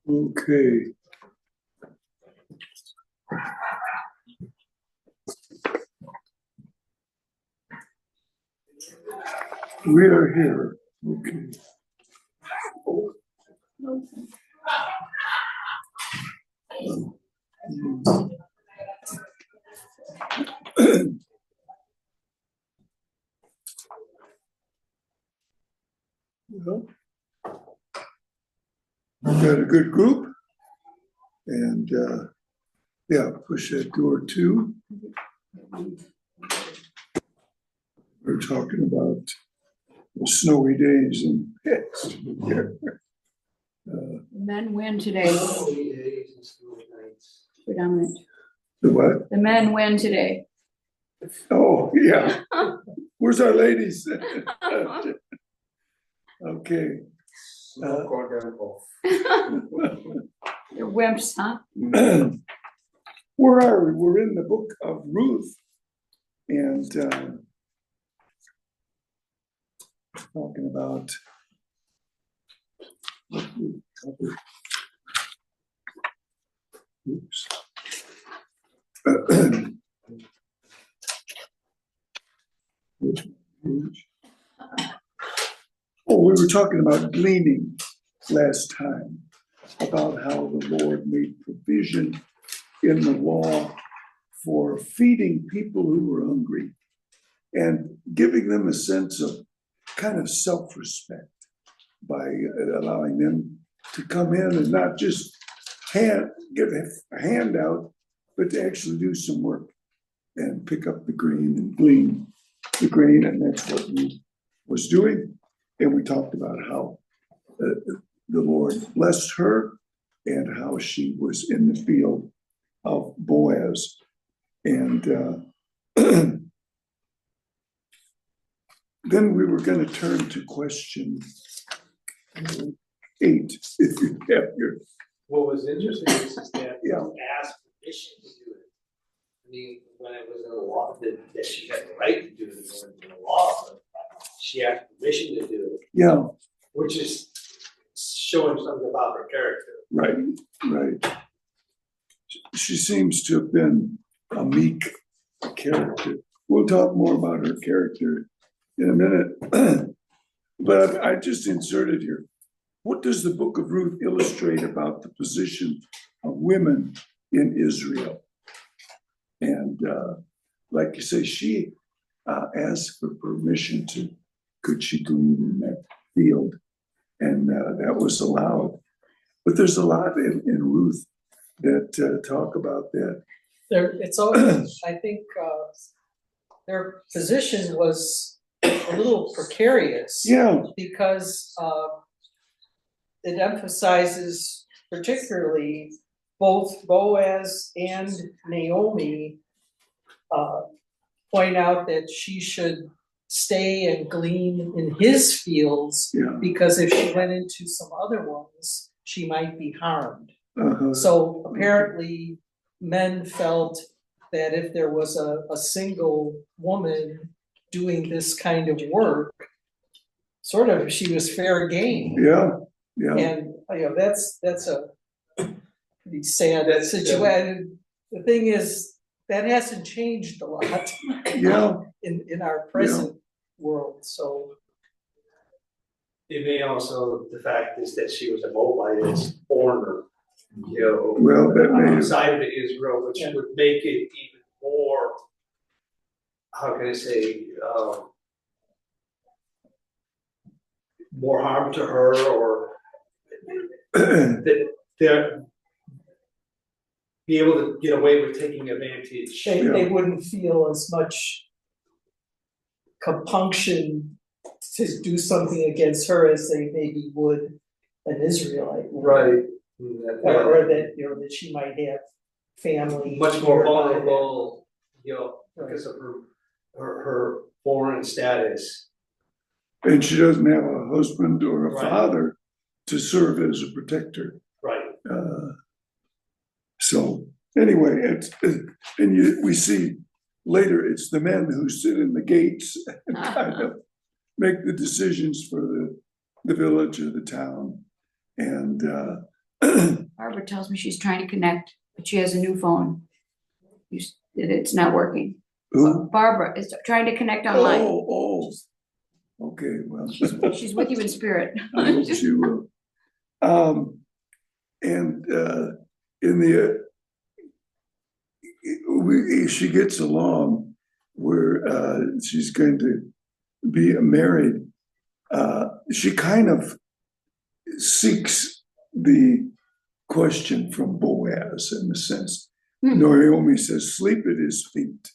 Okay. We are here. Okay. Well, we've got a good group. And yeah, push that door too. We're talking about the snowy days and past. Men win today, predominant. The what? The men win today. Oh, yeah. Where's our ladies? Okay. They're wimps, huh? Where are we? We're in the book of Ruth. And talking about what we covered. Oops. Oh, we were talking about gleaning last time, about how the Lord made provision in the law for feeding people who were hungry and giving them a sense of kind of self-respect by allowing them to come in and not just get a handout, but to actually do some work and pick up the grain and glean the grain. And that's what he was doing. And we talked about how the Lord blessed her and how she was in the field of Boaz. And then we were going to turn to question 8, if you have your. What was interesting is that Yeah. asked permission to do it. I mean, when it was in the law, that she had the right to do it according to the law, but she asked permission to do it, Yeah, which is showing something about her character. right. She seems to have been a meek character. We'll talk more about her character in a minute. But I just inserted here, what does the book of Ruth illustrate about the position of women in Israel? And like you say, she asked for permission could she glean in that field? And that was allowed. But there's a lot in Ruth that talk about that. It's always, I think, their position was a little precarious. Yeah, Because it emphasizes particularly both Boaz and Naomi point out that she should stay and glean in his fields, yeah. because if she went into some other ones, she might be harmed. Uh-huh. So apparently men felt that if there was a single woman doing this kind of work, sort of she was fair game. Yeah. And that's a pretty sad That's situation. The thing is, that hasn't changed a lot Yeah. in our present world. So It may also, the fact is that she was a Moabite, as foreigner, Well, that may outside of Israel, which would make it even more, how can I say, more harm to her, or that they're be able to get away with taking advantage. they wouldn't feel as much compunction to do something against her as they maybe would an Israelite. Right. Or that, that she might have family. Much more nearby. vulnerable, because of her foreign status. And she doesn't have a husband or a Right. father to serve as a protector. Right. So anyway, we see later it's the men who sit in the gates and kind of make the decisions for the village or the town. And Barbara tells me she's trying to connect, but she has a new phone. It's not working. Who? Barbara is trying to connect online. Oh, okay, well. She's with you in spirit. I hope she will. And in the, she gets along where she's going to be married. She kind of seeks the question from Boaz in a sense. Naomi says, sleep at his feet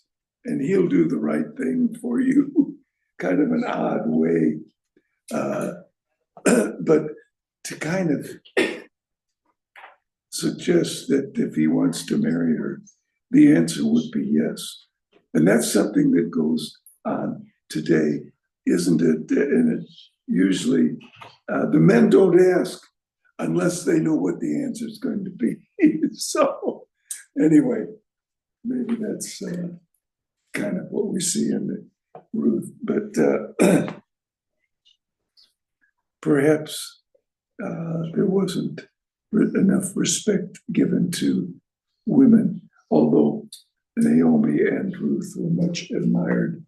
and he'll do the right thing for you. Kind of an odd way. But to kind of suggest that if he wants to marry her, the answer would be yes. And that's something that goes on today, isn't it? And it usually, the men don't ask unless they know what the answer is going to be. So anyway, maybe that's kind of what we see in the Ruth. But perhaps there wasn't enough respect given to women, although Naomi and Ruth were much admired.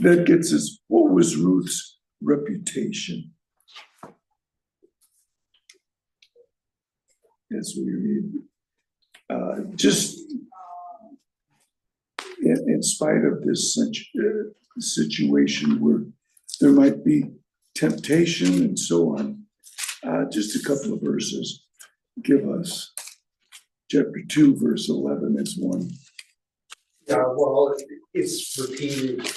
That gets us, what was Ruth's reputation? As we read, just in spite of this situation where there might be temptation and so on, just a couple of verses give us. Chapter 2, verse 11 is one. Yeah, well, it's repeated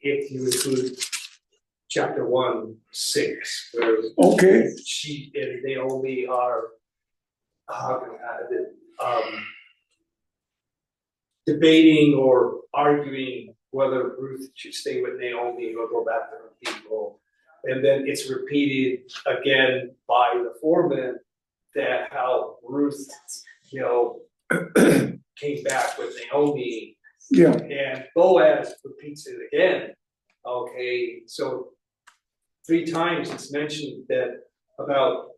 if you include chapter 1, 6, where Okay, she and Naomi are debating or arguing whether Ruth should stay with Naomi or go back to her people. And then it's repeated again by the foreman that how Ruth, came back with Naomi. yeah, And Boaz repeats it again. Okay, so 3 times it's mentioned that about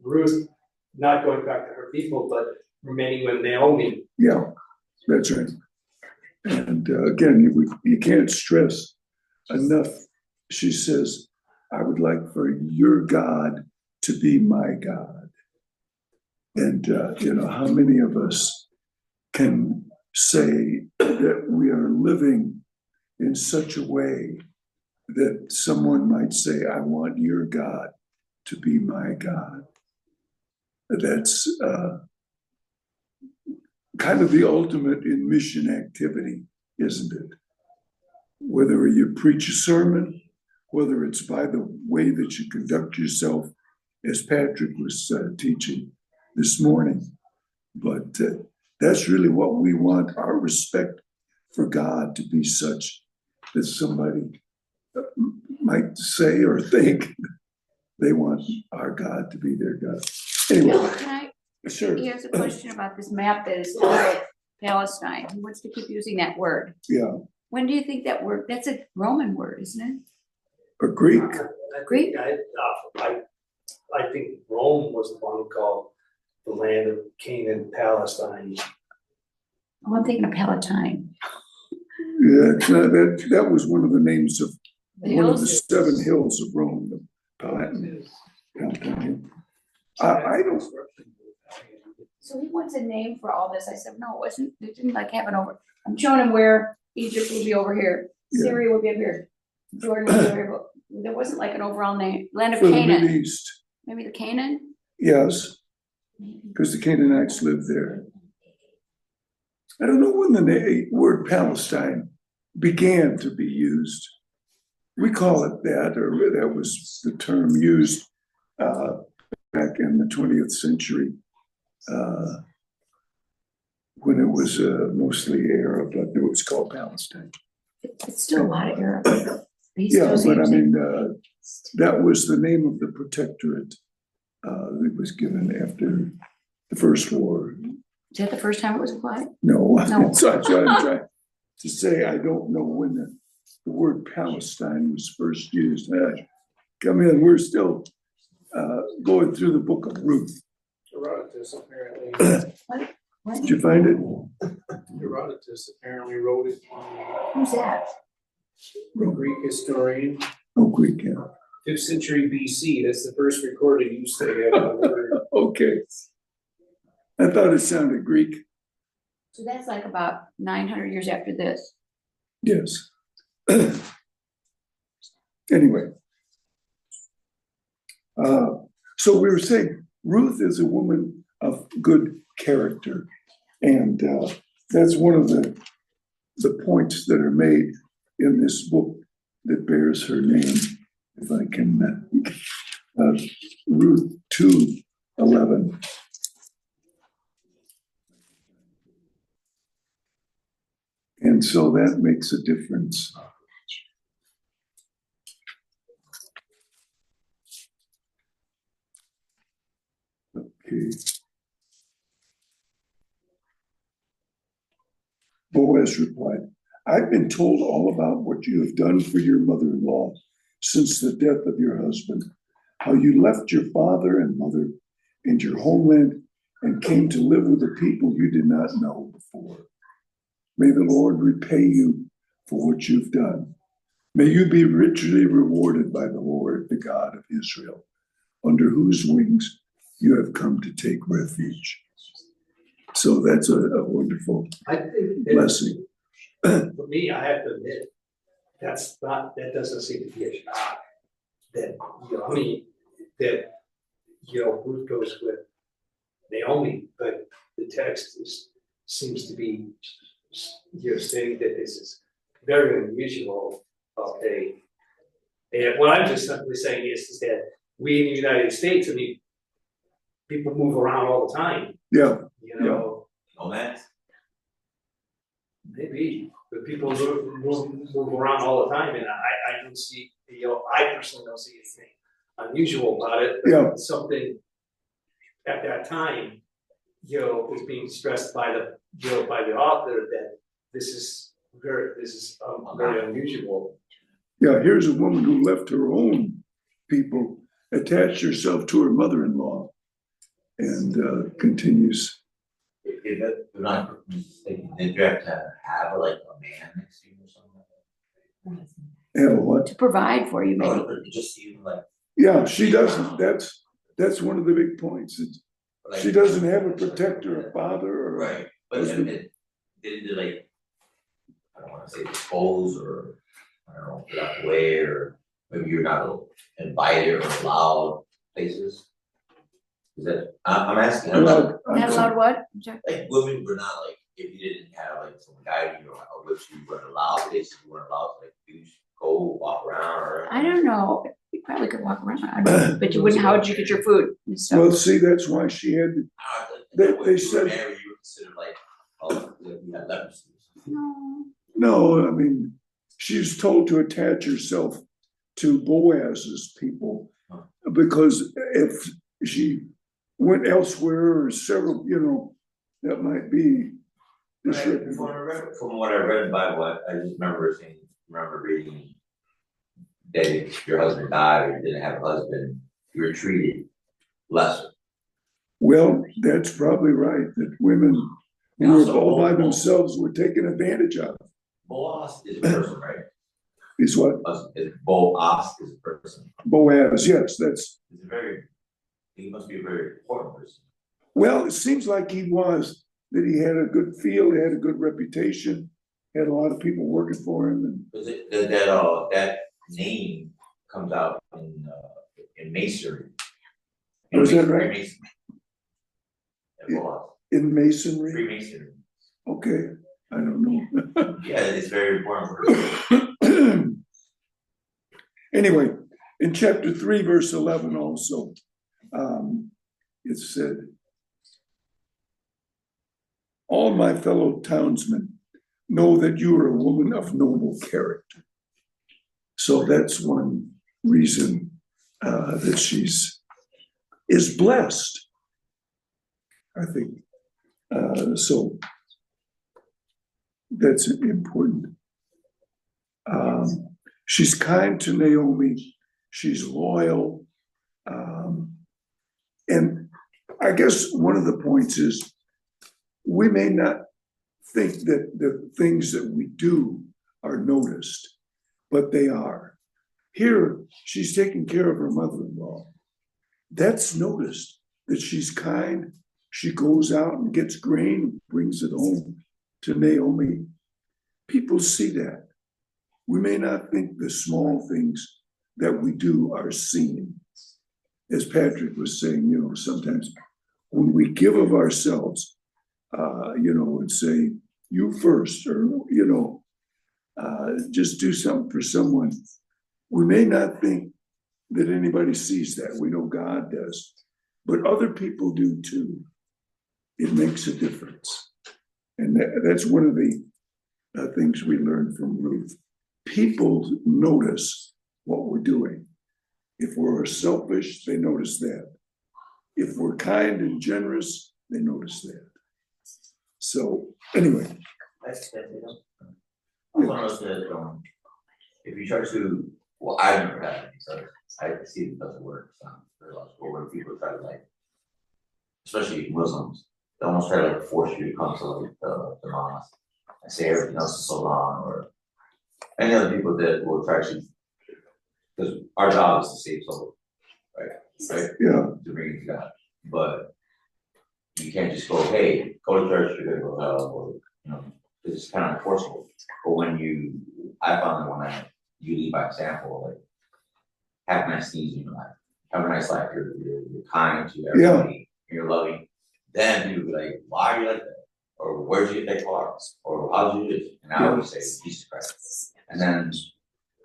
Ruth not going back to her people, but remaining with Naomi. yeah, that's right. And again, you can't stress enough. She says, I would like for your God to be my God. And, how many of us can say that we are living in such a way that someone might say, I want your God to be my God. That's kind of the ultimate in mission activity, isn't it? Whether you preach a sermon, whether it's by the way that you conduct yourself, as Patrick was teaching this morning. But that's really what we want, our respect for God to be such that somebody might say or think they want our God to be their God. Anyway, Bill, can sure. he has a question about this map that is called Palestine. He wants to keep using that word. Yeah, When do you think that word, that's a Roman word, isn't it? or Greek. Greek? I think Rome was the one who called the land of Canaan, Palestine. Oh, I'm thinking of Palatine. Yeah, that was one of the names of The one of the hills? 7 hills of Rome, the Palatine. I don't. So he wants a name for all this. I said, no, it didn't like have an over. I'm showing him where Egypt will be over here. Yeah. Syria will be up here. Jordan will be over here. But there wasn't like an overall name. Land of For the Middle Canaan. East, Maybe the Canaan? yes, because the Canaanites lived there. I don't know when the word Palestine began to be used. We call it that, or that was the term used back in the 20th century when it was mostly Arab, but it was called Palestine. It's still a lot of Arab. Yeah, but I mean, that was the name of the protectorate that was given after the First War. Is that the first time it was applied? No, No. so I'm trying to say I don't know when the word Palestine was first used. Come in, we're still going through the book of Ruth. Herodotus apparently, What? Did you find it? Herodotus apparently wrote it, Who's that? Greek historian, Oh, Greek, yeah. 5th century BC. That's the first recorded use they have of the word. Okay. I thought it sounded Greek. So that's like about 900 years after this. Yes. Anyway. So we were saying Ruth is a woman of good character. And that's one of the points that are made in this book that bears her name. If I can, Ruth 2:11. And so that makes a difference. Okay. Boaz replied, I've been told all about what you have done for your mother-in-law since the death of your husband, how you left your father and mother and your homeland and came to live with a people you did not know before. May the Lord repay you for what you've done. May you be richly rewarded by the Lord, the God of Israel, under whose wings you have come to take refuge. So that's a wonderful I think that blessing. for me, I have to admit, that doesn't seem to be a shock. That, I mean, that, Ruth goes with Naomi, but the text seems to be, saying that this is very unusual, okay? And what I'm just simply saying is that we in the United States, I mean, people move around all the time, Yeah, Nomads? maybe, but people move around all the time, and I don't see, I personally don't see anything unusual about it. But Yeah. something at that time, was being stressed by the author that this is very unusual. yeah, here's a woman who left her own people, attached herself to her mother-in-law, and continues. If I'm not mistaken, did you have to have like a man next to you or something? Yeah, what? To provide for you, maybe. Or it just seemed like. Yeah, she doesn't. That's one of the big points. She doesn't have a protector, a father, or Right, but husband. it did like, I don't wanna say dispose or, I don't know, get out the way, or maybe you're not invited or allowed places? Is that, I'm asking, I'm not, Not allowed what? I'm sorry. like, women were not like, if you didn't have like some guiding or which you weren't allowed, places you weren't allowed to like, do, go walk around or. I don't know. You probably could walk around, but you wouldn't, how would you get your food and stuff? Well, see, that's why she had. They When you said- were married, you were considered like, oh, you had leprosy. No. No, I mean, she was told to attach herself to Boaz's people, because if she went elsewhere or several, that might be. From what I read in the Bible, I just remember reading that if your husband died or you didn't have a husband, you were treated lesser. Well, that's probably right, that women who were all by themselves were taken advantage of. Boaz is a person, right? Is what? Boaz is a person. Boaz, yes, that's, He must be a very important person. well, it seems like he was, that he had a good feel, he had a good reputation, had a lot of people working for him, and Because that name comes out in Masonry. Oh, is that right? Freemasonry. Yeah, Boaz. in masonry. Freemasonry. Okay, I don't know. Yeah, it's very important. Anyway, in chapter 3, verse 11 also, it said, all my fellow townsmen know that you are a woman of noble character. So that's one reason that is blessed, I think. So that's important. She's kind to Naomi. She's loyal. And I guess one of the points is we may not think that the things that we do are noticed, but they are. Here, she's taking care of her mother-in-law. That's noticed, that she's kind. She goes out and gets grain, brings it home to Naomi. People see that. We may not think the small things that we do are seen. As Patrick was saying, sometimes when we give of ourselves, and say, you first, or, just do something for someone, we may not think that anybody sees that. We know God does, but other people do too. It makes a difference. And that's one of the things we learned from Ruth. People notice what we're doing. If we're selfish, they notice that. If we're kind and generous, they notice that. So anyway. I noticed that, if you try to, well, I never had it, so I see it doesn't work, there's a lot of school where people try to especially Muslims, they almost try to force you to come to the mosque and say everything else is so wrong, or any other people that will try to, because our job is to save souls, right? Yeah. To bring it to God, but you can't just go, hey, go to church, you're gonna go to hell, or, because it's kind of enforceable. But when I found that when you lead by example, have nice things in your life, have a nice life, you're kind to everybody, you're loving, then you be like, why are you like that? Or where'd you get that car? Or how did you do this? And I always say, Jesus Christ. And then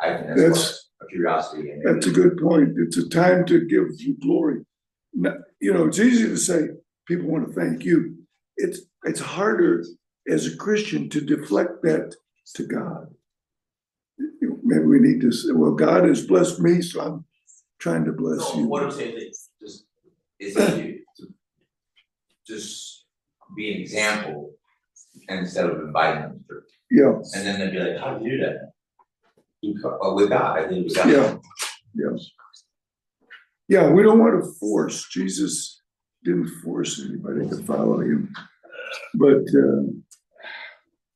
I think that's a curiosity. And that's a good point. It's a time to give you glory. It's easy to say people want to thank you. It's harder as a Christian to deflect that to God. Maybe we need to say, well, God has blessed me, so I'm trying to bless you. What I'm saying is easy to just be an example instead of inviting them to church. Yeah. And then they'd be like, how do you do that? With God, I think with God. Yeah. Yeah, we don't want to force. Jesus didn't force anybody to follow him. But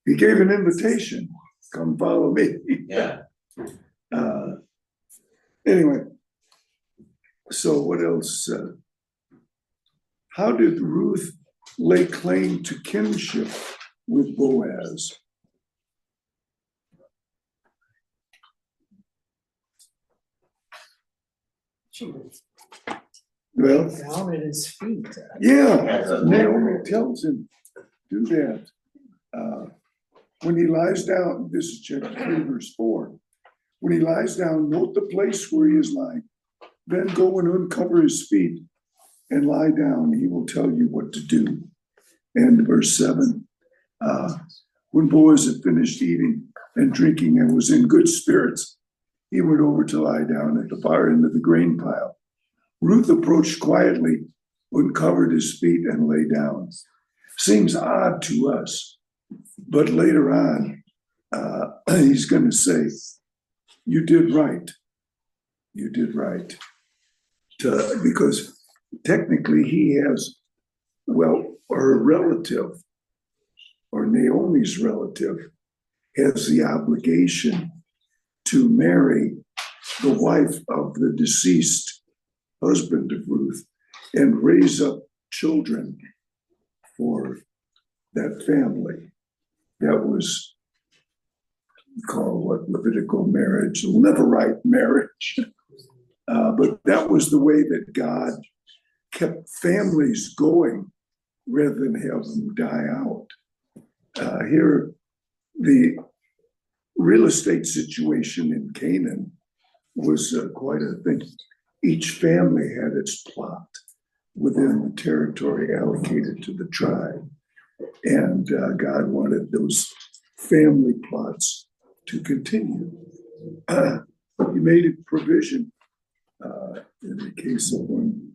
he gave an invitation, come follow me. Yeah. Anyway, so what else? How did Ruth lay claim to kinship with Boaz? She was Well, down at his feet. yeah, Naomi tells him, do that. When he lies down, this is chapter 3, verse 4. When he lies down, note the place where he is lying. Then go and uncover his feet and lie down. He will tell you what to do. And verse 7, when Boaz had finished eating and drinking and was in good spirits, he went over to lie down at the far end of the grain pile. Ruth approached quietly, uncovered his feet, and lay down. Seems odd to us, but later on, he's going to say, you did right. You did right. Because technically he has, her relative, or Naomi's relative, has the obligation to marry the wife of the deceased husband of Ruth and raise up children for that family. That was called Levitical marriage, Levirate marriage. But that was the way that God kept families going rather than have them die out. Here, the real estate situation in Canaan was quite a thing. Each family had its plot within the territory allocated to the tribe. And God wanted those family plots to continue. He made a provision in the case of one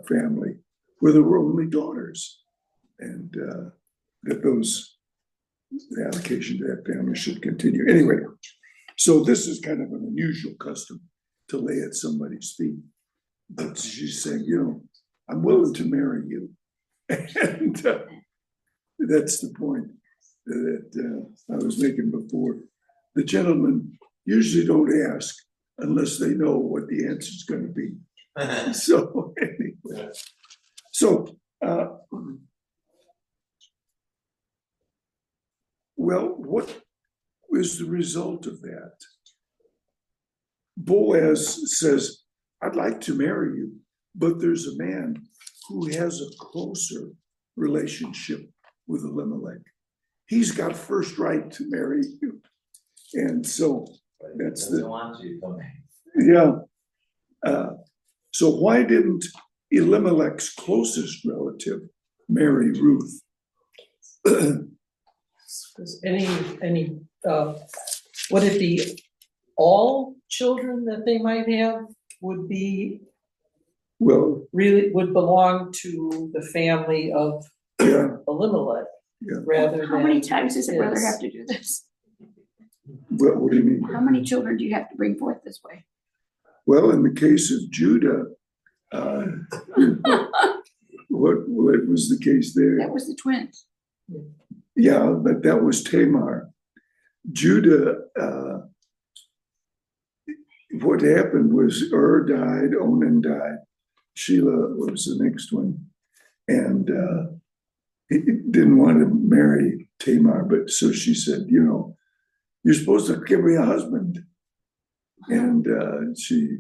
family where there were only daughters, and that the allocation to that family should continue. Anyway, so this is kind of an unusual custom to lay at somebody's feet. but she's saying, you know, I'm willing to marry you. And that's the point that I was making before. The gentlemen usually don't ask unless they know what the answer is going to be. So anyway, so well, what was the result of that? Boaz says, I'd like to marry you, but there's a man who has a closer relationship with Elimelech. He's got first right to marry you. And so that's Doesn't the, want you to come in. yeah. So why didn't Elimelech's closest relative marry Ruth? Does any, would it be all children that they might have would be, Well, really would belong to the family of yeah, Elimelech? Yeah. Rather How many than times does a brother his. have to do this? what do you mean? How many children do you have to bring forth this way? Well, in the case of Judah, what was the case there? That was the twins. Yeah, but that was Tamar. Judah, what happened was died, Onan died, Sheila was the next one. And he didn't want to marry Tamar, but so she said, you know, you're supposed to give me a husband. And she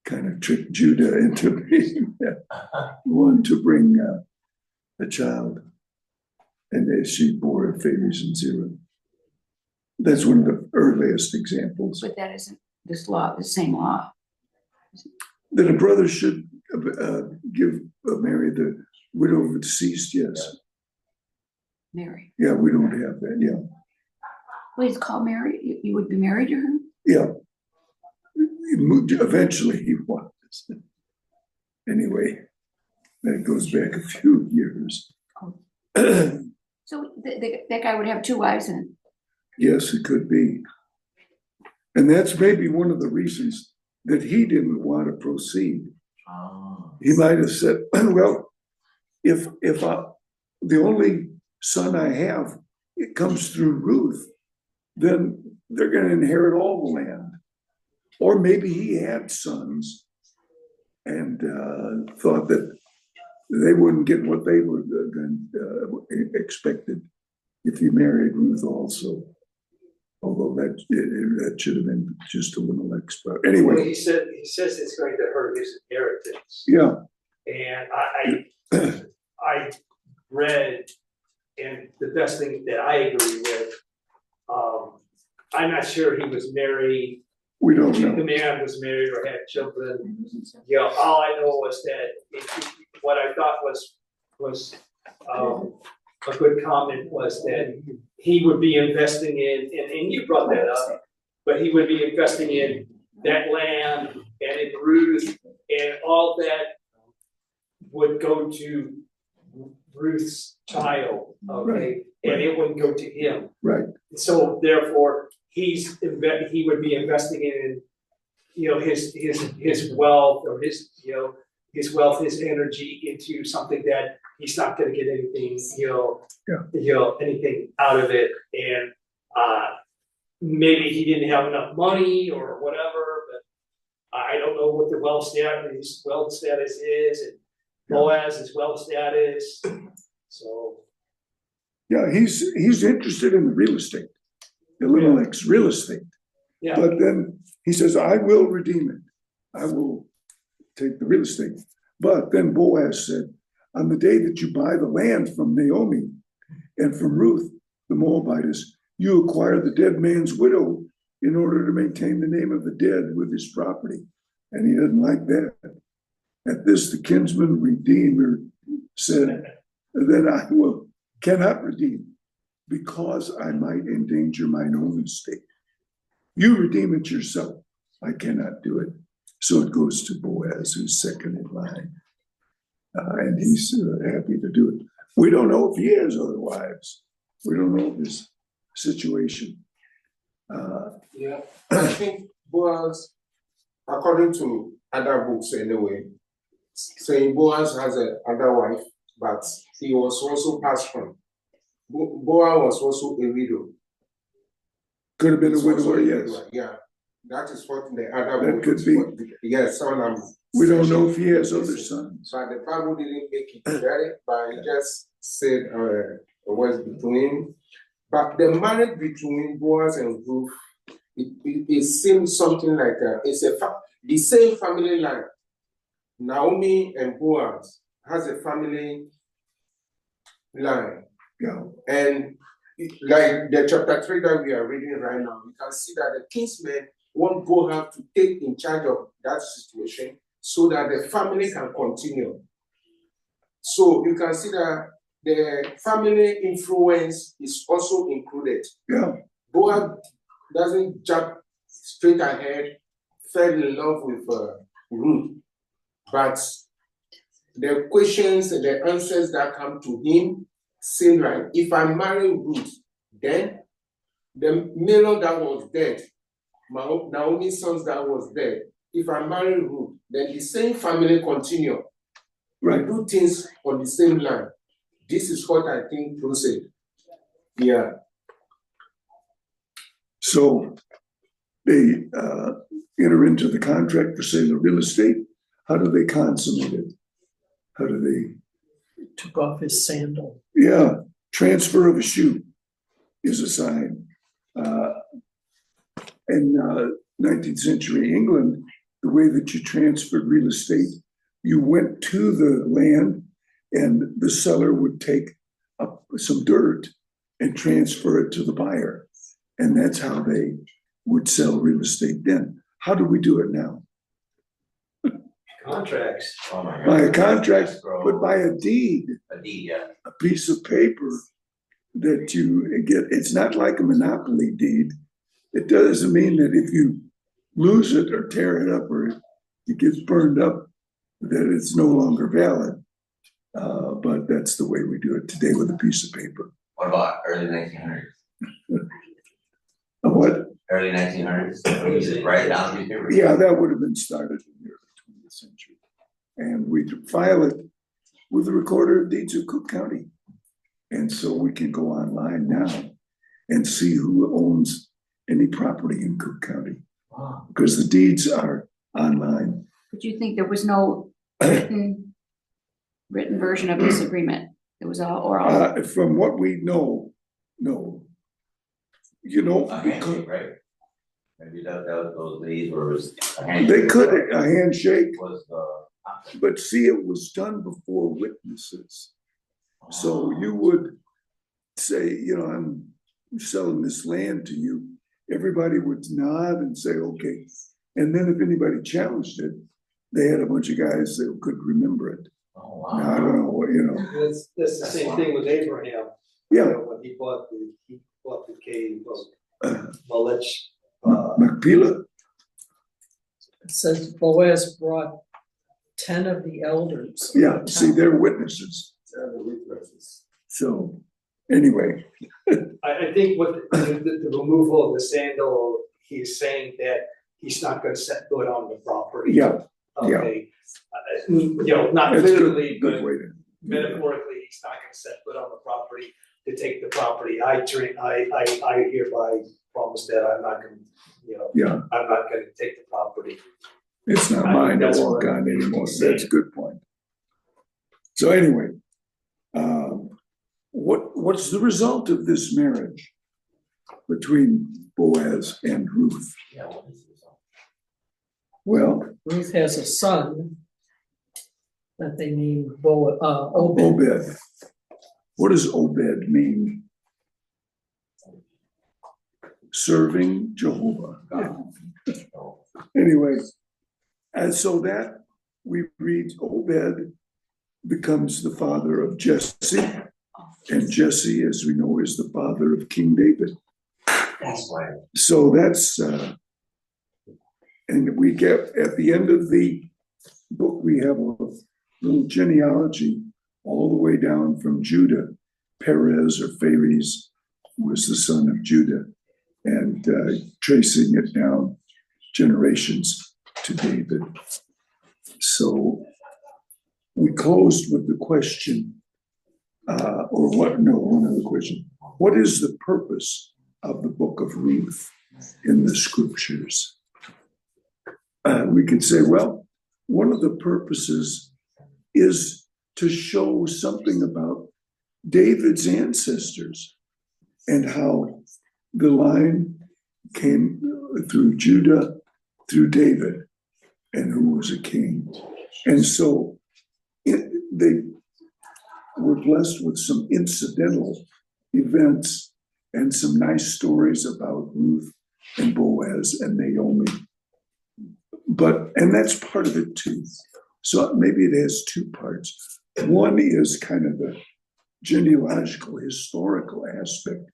kind of tricked Judah into being one to bring a child. And she bore Phares and Zerah. That's one of the earliest examples. But that isn't this law, the same law. That a brother should marry the widow of a deceased, yes. Mary. Yeah, we don't have that, yeah. Please call Mary. You would be married to her? Yeah. He moved, eventually he was. Anyway, that goes back a few years. So that guy would have two wives and Yes, it could be. And that's maybe one of the reasons that he didn't want to proceed. Oh. He might have said, well, if the only son I have, it comes through Ruth, then they're going to inherit all the land. Or maybe he had sons and thought that they wouldn't get what they would expected if he married Ruth also. Although that should have been just Elimelech's. But Well, anyway, he says it's going to hurt his inheritance. yeah, And I read, and the best thing that I agree with, I'm not sure he was married, we don't the know. man was married or had children. You know, all I know was that what I thought was a good comment was that he would be investing in, and you brought that up, but he would be investing in that land and in Ruth, and all that would go to Ruth's child, okay? And it wouldn't go to him. Right, So therefore, he would be investing in, you know, his wealth or his wealth, his energy into something that he's not gonna get anything, anything out of it. And maybe he didn't have enough money or whatever, but I don't know what the wealth status is, and Boaz's wealth status, so. yeah, he's interested in the real estate, Elimelech's real estate. Yeah, But then he says, I will redeem it. I will take the real estate. But then Boaz said, on the day that you buy the land from Naomi and from Ruth, the Moabitess, you acquire the dead man's widow in order to maintain the name of the dead with his property. And he didn't like that. At this, the kinsman redeemer said, then I cannot redeem because I might endanger mine own estate. You redeem it yourself. I cannot do it. So it goes to Boaz, who's second in line. And he's happy to do it. We don't know if he has other wives. We don't know his situation. Yeah, I think Boaz, according to other books anyway, saying Boaz has a other wife, but he was also passed from. Boaz was also a widow. Could have been a He's also widower, a yes. widower, yeah. That is what the other That book could is be. what- Yes, someone. We don't know if he has other sons. But the Bible didn't make it clear, but it just said was between. But the marriage between Boaz and Ruth, it seems something like the same family line. Naomi and Boaz has a family line. Yeah, And like the chapter 3 that we are reading right now, you can see that the kinsmen want Boaz to take in charge of that situation so that the family can continue. So you can see that the family influence is also included. yeah, Boaz doesn't jump straight ahead, fell in love with Ruth, but the questions and the answers that come to him seem like, if I marry Ruth, then the Melon that was dead, Naomi's sons that was dead, if I marry Ruth, then the same family continue. right. Do things on the same line. This is what I think Ruth said. Yeah. So they enter into the contract for sale of real estate. How do they consummate it? How do they? Took off his sandal. Yeah, transfer of a shoe is a sign. In 19th century England, the way that you transferred real estate, you went to the land and the seller would take up some dirt and transfer it to the buyer. And that's how they would sell real estate then. How do we do it now? Contracts. Oh my God. By a contract, Escrow. but by a deed, A deed, yeah. a piece of paper that you get. It's not like a monopoly deed. It doesn't mean that if you lose it or tear it up or it gets burned up, that it's no longer valid. But that's the way we do it today with a piece of paper. What about early 1900s? What? Early 1900s? We used to write down these papers. Yeah, that would have been started in the early 20th century. And we file it with the Recorder of Deeds of Cook County. And so we can go online now and see who owns any property in Cook County, Wow. because the deeds are online. But you think there was no written version of this agreement? It was all oral? From what we know, no. You know, A because handshake, right? Maybe that was those days where it was a handshake. they could, a handshake, Was the. but see, it was done before witnesses. So you would say, you know, I'm selling this land to you. Everybody would nod and say, okay. And then if anybody challenged it, they had a bunch of guys that could remember it. Oh, Now, I wow. don't know what, you know. That's the same thing with Abraham. Yeah, When he bought the cave of Melech. Machpelah, It says Boaz brought 10 of the elders. of yeah, the see, town. they're witnesses. So anyway, I think what the removal of the sandal, he's saying that he's not gonna set foot on the property. yeah, yeah. Okay, you know, not that's literally, good but way to. metaphorically, he's not gonna set foot on the property to take the property. I hereby promise that I'm not gonna, you know, Yeah, I'm not gonna take the property. it's not I think mine to that's walk what on anymore. he's That's a saying. good point. So anyway, what's the result of this marriage between Boaz and Ruth? Yeah, what is this? Well, Ruth has a son that they named Obed. Obed. What does Obed mean? Serving Jehovah God. Anyway, and so that we read Obed becomes the father of Jesse, and Jesse, as we know, is the father of King David. That's why. So that's, and we get, at the end of the book, we have a little genealogy all the way down from Judah. Perez or Phares was the son of Judah, and tracing it down generations to David. So we closed with the question, or what, no, one other question. What is the purpose of the book of Ruth in the scriptures? We could say, well, one of the purposes is to show something about David's ancestors and how the line came through Judah, through David, and who was a king. And so they were blessed with some incidental events and some nice stories about Ruth and Boaz and Naomi. And that's part of it too. So maybe it has two parts. One is kind of the genealogical, historical aspect,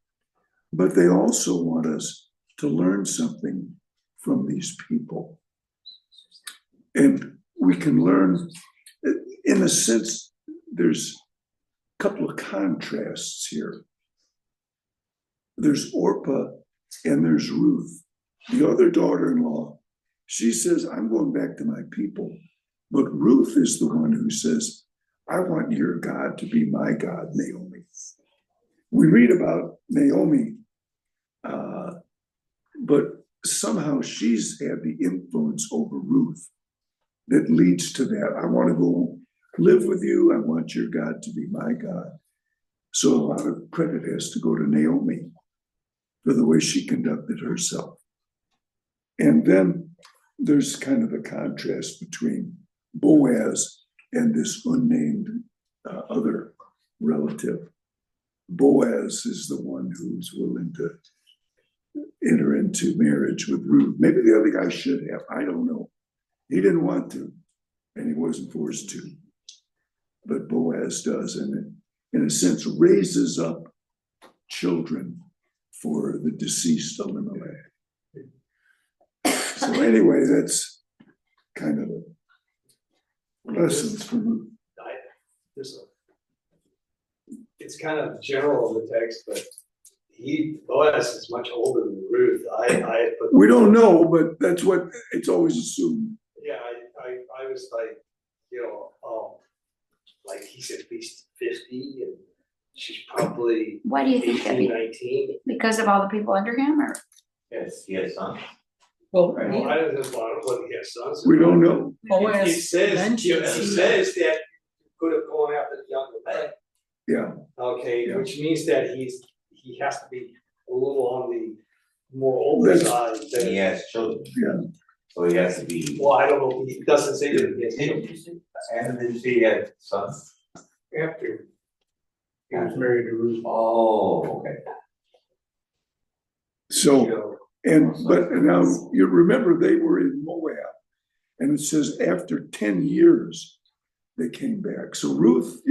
but they also want us to learn something from these people. And we can learn, in a sense, there's a couple of contrasts here. There's Orpah and there's Ruth, the other daughter-in-law. She says, I'm going back to my people. But Ruth is the one who says, I want your God to be my God, Naomi. We read about Naomi, but somehow she's had the influence over Ruth that leads to that. I want to go live with you. I want your God to be my God. So a lot of credit has to go to Naomi for the way she conducted herself. And then there's kind of a contrast between Boaz and this unnamed other relative. Boaz is the one who's willing to enter into marriage with Ruth. Maybe the other guy should have, I don't know. He didn't want to, and he wasn't forced to. But Boaz does, and it, in a sense, raises up children for the deceased Elimelech. So anyway, that's kind of the lessons from Ruth. It's kind of general in the text, but Boaz is much older than Ruth. We don't know, but that's what it's always assumed. Yeah, I was like, like he's at least 50 and she's probably Why do you think that? 18, 19. Because of all the people under him, or? Yes, he had sons. Well, I don't know whether he has sons. We don't know. Boaz It says mentions that you could have gone after the younger man. Yeah, Okay, Yeah. which means that he has to be a little on the more older That's- side And than. he has children. Yeah. So he has to be. Well, I don't know, it doesn't say that he has children. Didn't you see? And did you see he had sons? After he was married to Ruth. Oh, okay. so, but now you remember they were in Moab, and it says after 10 years, they came back. So Ruth,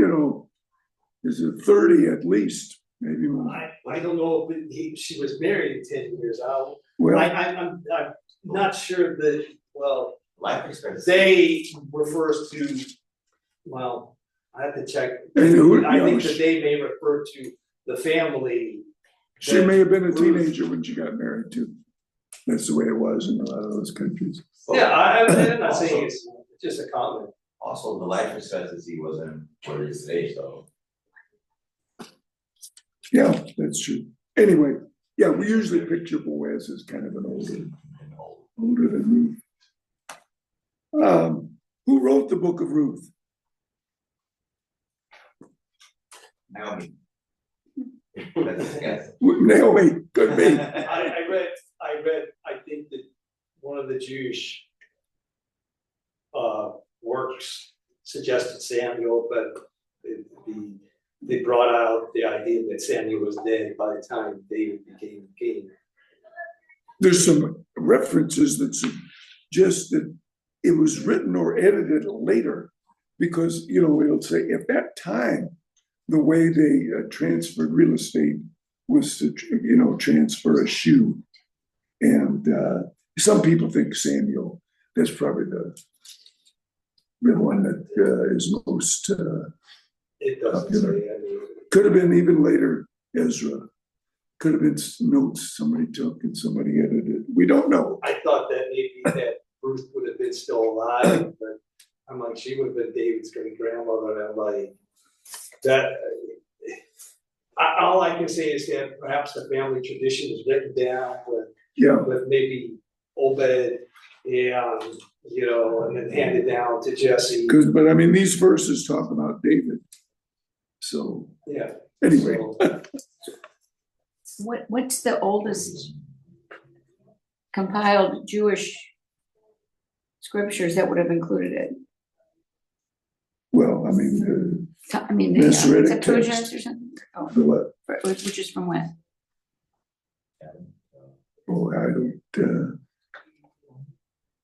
is it 30 at least, maybe more. I don't know if she was married 10 years out. Well, I'm not sure that, well, Life expectancy. they refers to, well, I have to check. And who- I think you know, that they may refer to the family. she may have been a teenager when she got married too. That's the way it was in a lot of those countries. Yeah, I'm not saying it's just a comment. Also, the life expectancy wasn't what it is today, so. Yeah, that's true. Anyway, yeah, we usually picture Boaz as kind of an older than Ruth. Who wrote the book of Ruth? Naomi. That's a guess. Naomi, could be. I read, I think that one of the Jewish works suggested Samuel, but they brought out the idea that Samuel was dead by the time David became king. There's some references that suggest that it was written or edited later, because it'll say at that time the way they transferred real estate was to transfer a shoe, and some people think Samuel. That's probably the one that is most It doesn't popular. say, I mean, Could have been even later Ezra. Could have been notes somebody took and somebody edited. We don't know. I thought that maybe that Ruth would have been still alive, but I'm like, she would have been David's great grandmother, and I'm like, that. All I can say is that perhaps the family tradition is written down Yeah, with maybe Obed and, and then handed down to Jesse. but I mean, these verses talk about David. So, Yeah. anyway, So, What's the oldest compiled Jewish scriptures that would have included it? well, I mean, I mean, the Masoretic Septuagint text. or something? Oh, the what? which is from when? Oh, I don't,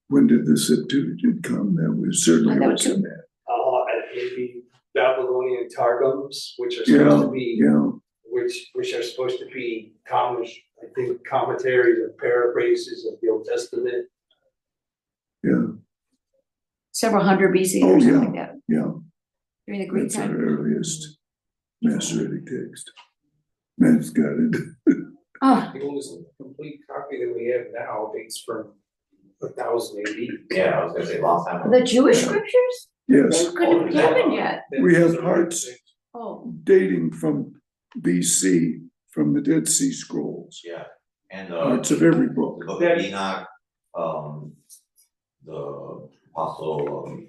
when did the Septuagint come? That was certainly That was was in that. and maybe Babylonian targums, which are supposed to be, Yeah, which are supposed to be I think commentaries and paraphrases of the Old Testament. yeah, Several hundred BC Oh, or something yeah. like that, yeah. during the Greek That's our time. earliest Masoretic text. Matt's got it. Oh, The oldest complete copy that we have now dates from 1000 AD. Yeah, I was gonna say long time ago. the Jewish scriptures? Yes, That couldn't have happened yet. We have parts. Oh, dating from BC, from the Dead Sea Scrolls. Yeah, and Parts of every book. the book of Enoch, the apostle,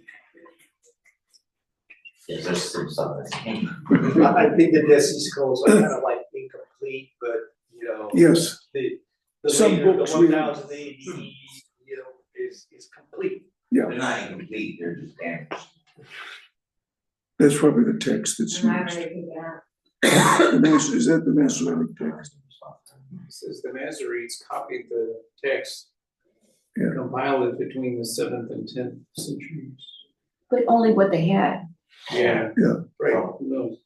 yeah, there's some stuff that's. I think the Dead Sea Scrolls are kind of like incomplete, but, Yes, the Some later, books the we- 1000 AD, is complete. They're not incomplete, they're just damaged. that's probably the text that's used. Is that the Masoretic text? It says the Masoretes copied the text, Yeah. compiled it between the 7th and 10th centuries. but only what they had. Yeah. Yeah. Right, who knows?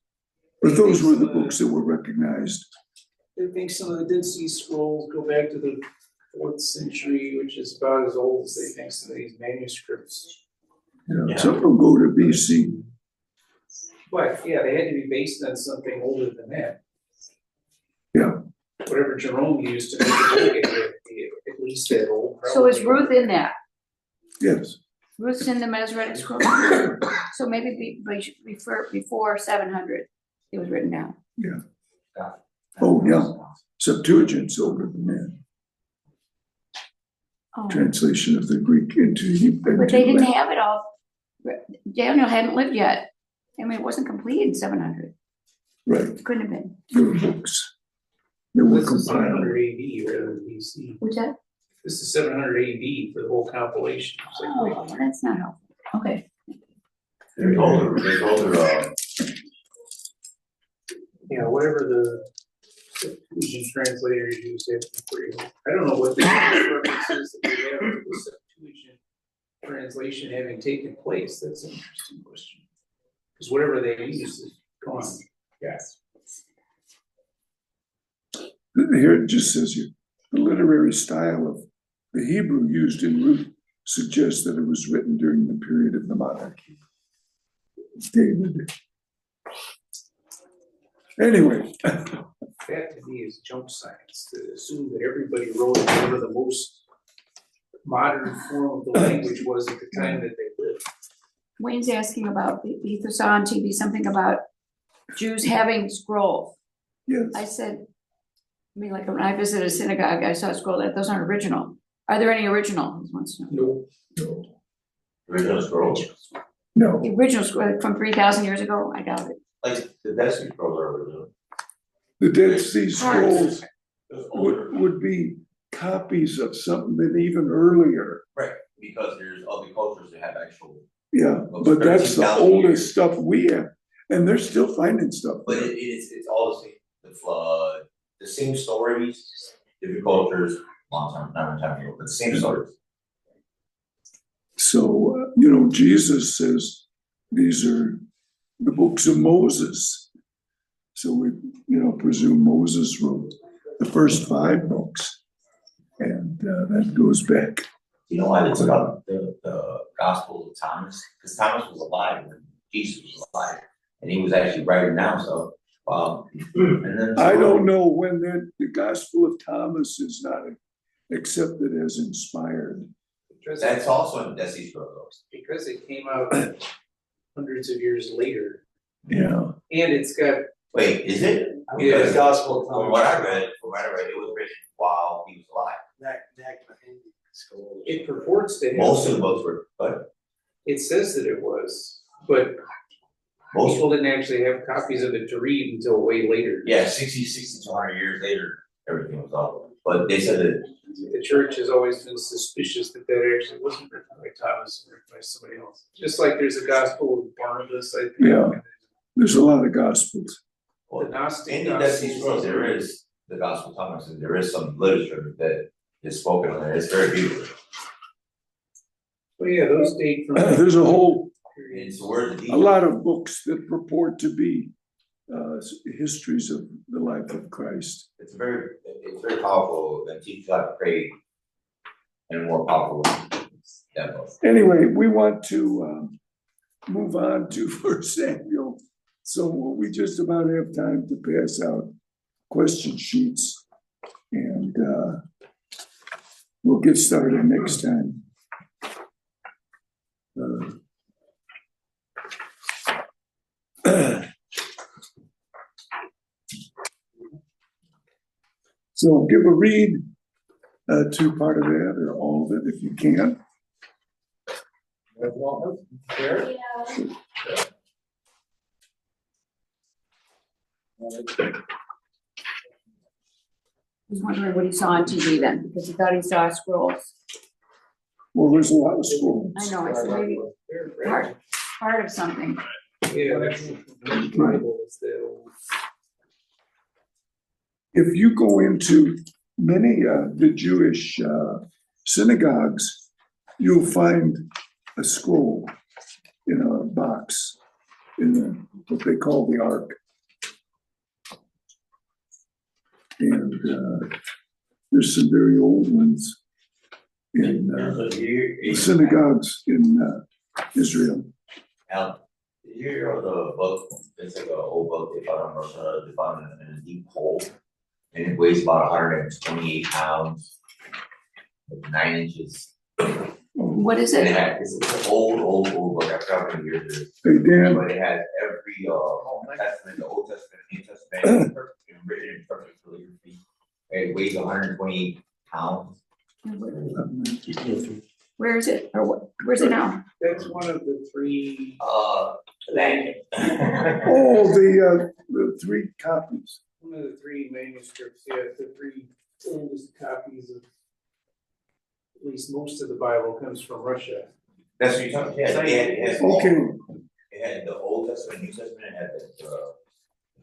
But those were the books that were recognized. They think some of the Dead Sea Scrolls go back to the 4th century, which is about as old as they think some of these manuscripts. Yeah, Yeah. some of them go to BC. But yeah, they had to be based on something older than that. Yeah. Whatever Jerome used to make it look at least that old. So is probably. Ruth in that? Yes, Ruth's in the Masoretic scroll? So maybe before 700, it was written down. oh, yeah, Septuagint's older than that. Oh, Translation of the Greek into Hebrew. but they didn't have it all. Daniel hadn't lived yet. I mean, it wasn't complete in 700. Right, It couldn't have been. there were books that were This is compiled. 700 AD rather than BC. What's that? This is 700 AD for the whole compilation. It's like, wait, Oh, well, that's not helpful. Okay. There's older, whatever the Septuagint translators use, they have to be pretty old. I don't know what the references that they have for the Septuagint translation having taken place. That's an interesting question. Because whatever they use is gone. Yes. Here it just says here, the literary style of the Hebrew used in Ruth suggests that it was written during the period of the monarchy. David. Anyway, That to me is jump science, to assume that everybody wrote whatever the most modern form of the language was at the time that they lived. Wayne's asking about, he saw on TV something about Jews having scrolls. yes, I said, like when I visited a synagogue, I saw a scroll that those aren't original. Are there any original? He wants to know. No. original scrolls, no, The original scroll from 3,000 years ago, I doubt it. like the Dead Sea Scrolls are original. the Dead Sea Scrolls Those older, would be copies of something that even earlier. right, because there's other cultures that have actual, Yeah, but that's the 13,000 oldest years. stuff we have, and they're still finding stuff. but it's all the same, the flood, the same stories, different cultures, long time ago, but the same stories. So, Jesus says these are the books of Moses. So we, presume Moses wrote the first 5 books. And that goes back. You know why it's about the Gospel of Thomas? Because Thomas was alive when Jesus was alive, and he was actually writing down stuff. And then I don't know when the Gospel of Thomas is not accepted as inspired. That's also in Dead Sea Scrolls Because it came out hundreds of years later, Yeah, and it's got, though. Wait, is it? Yeah. The gospel. From what I read, it was written while he was alive. it purports to have. Most of the books were, but It says that it was, but most, people didn't actually have copies of it to read until way later. yeah, 60 to 100 years later, everything was all, but they said that, The church has always been suspicious that that actually wasn't written by Thomas, written by somebody else. Just like there's a gospel of Barnabas, I think. Yeah. there's a lot of gospels. The Gnostic in the Dead Sea Gospels. Scrolls, there is the Gospel of Thomas, and there is some literature that is spoken on there, it's very beautiful. Well, yeah, those date from. There's a whole, It's the word of the a lot of books that purport to be histories of the life of Christ. It's very powerful, and teaches how to pray in a more powerful than most. Anyway, we want to move on to 1 Samuel. So we just about have time to pass out question sheets. And we'll get started next time. So give a read to part of that or all of it if you can. He's wondering what he saw on TV then, because he thought he saw scrolls. Well, there's a lot of schools. I know, I said maybe part of something. Yeah, that's the Bible is the old. If you go into many of the Jewish synagogues, you'll find a scroll in a box in what they call the Ark. And there's some very old ones in synagogues in Israel. Now, did you hear of the book? It's like an old book they found in Russia. They found it in a deep hole, and it weighs about 128 pounds, like 9 inches. What is And it? it's an old book. I forgot how many years it is, Hey, Dan, but it has every Testament, the Old Testament, New Testament, written in perfect calligraphy. It weighs 128 pounds. Where is it? Or what, where's it now? That's one of the three. Land. oh, the 3 copies. One of the three manuscripts, yeah, the three oldest copies of at least most of the Bible comes from Russia. That's what you're talking about. Yeah, it has Okay, it had the Old Testament, New Testament, it had the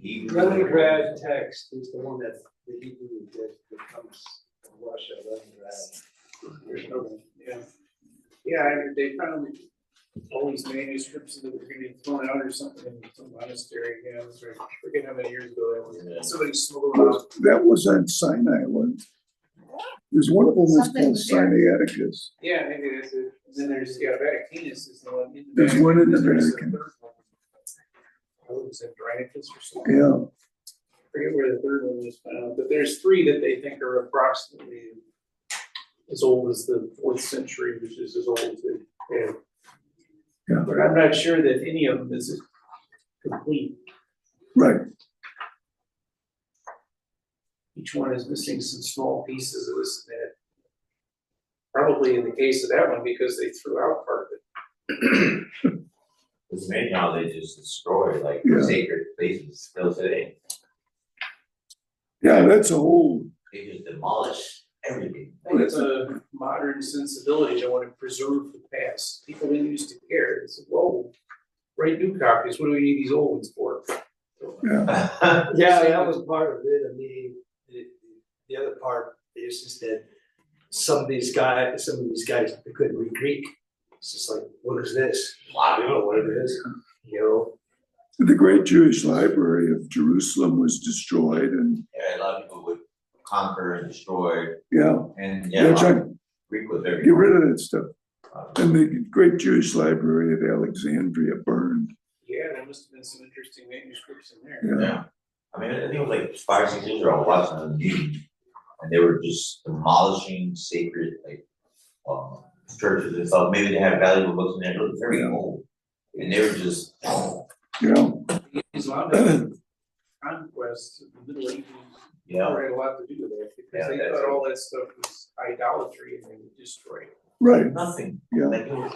Hebrew. Leningrad text is the one that the Hebrew that comes from Russia, Leningrad. Yeah. Yeah, they found all these manuscripts that were getting thrown out or something in some monastery, yeah, that's right. I forget how many years ago that was. Yeah. Somebody smuggled it out. that was on Sinai, wasn't it? There's one of them was Something called was there. Sinaiticus. Yeah, maybe that's it. And then there's, yeah, Vaticanus is the one. In the There's one in the There's a Vatican. third one. Oh, was it Granicus or something? Yeah, I forget where the third one was found, but there's 3 that they think are approximately as old as the 4th century, which is as old as they have. Yeah. But I'm not sure that any of them is complete. right. Each one is missing some small pieces of this and that. Probably in the case of that one, because they threw out part of it. It's amazing how they just destroy like Yeah. sacred places still today. Yeah, that's a whole, They just demolish everything. And it's a modern sensibility to want to preserve the past. People didn't used to care. They said, whoa, write new copies. What do we need these old ones for? yeah, Yeah, that was part of it. I mean, the other part is just that some of these guys, they couldn't read Greek. It's just like, what is this? I don't know what it is, you know? the great Jewish library of Jerusalem was destroyed and, Yeah, a lot of people would conquer and destroy, yeah, and they're yeah, trying to Greek was very. get rid of that stuff. And the great Jewish library of Alexandria burned. Yeah, there must have been some interesting manuscripts in there. Yeah, Yeah, I mean, I think it was like 5, 6 years ago, I was watching the news, and they were just demolishing sacred, like, churches and stuff, maybe they had valuable books in there, but very old. And they were just, You know, There's a lot of conquests of the Middle Ages. yeah, Had a lot to do with that, because Yeah, they that's thought it. all that stuff was idolatry and they would destroy it. right, nothing, yeah. like it was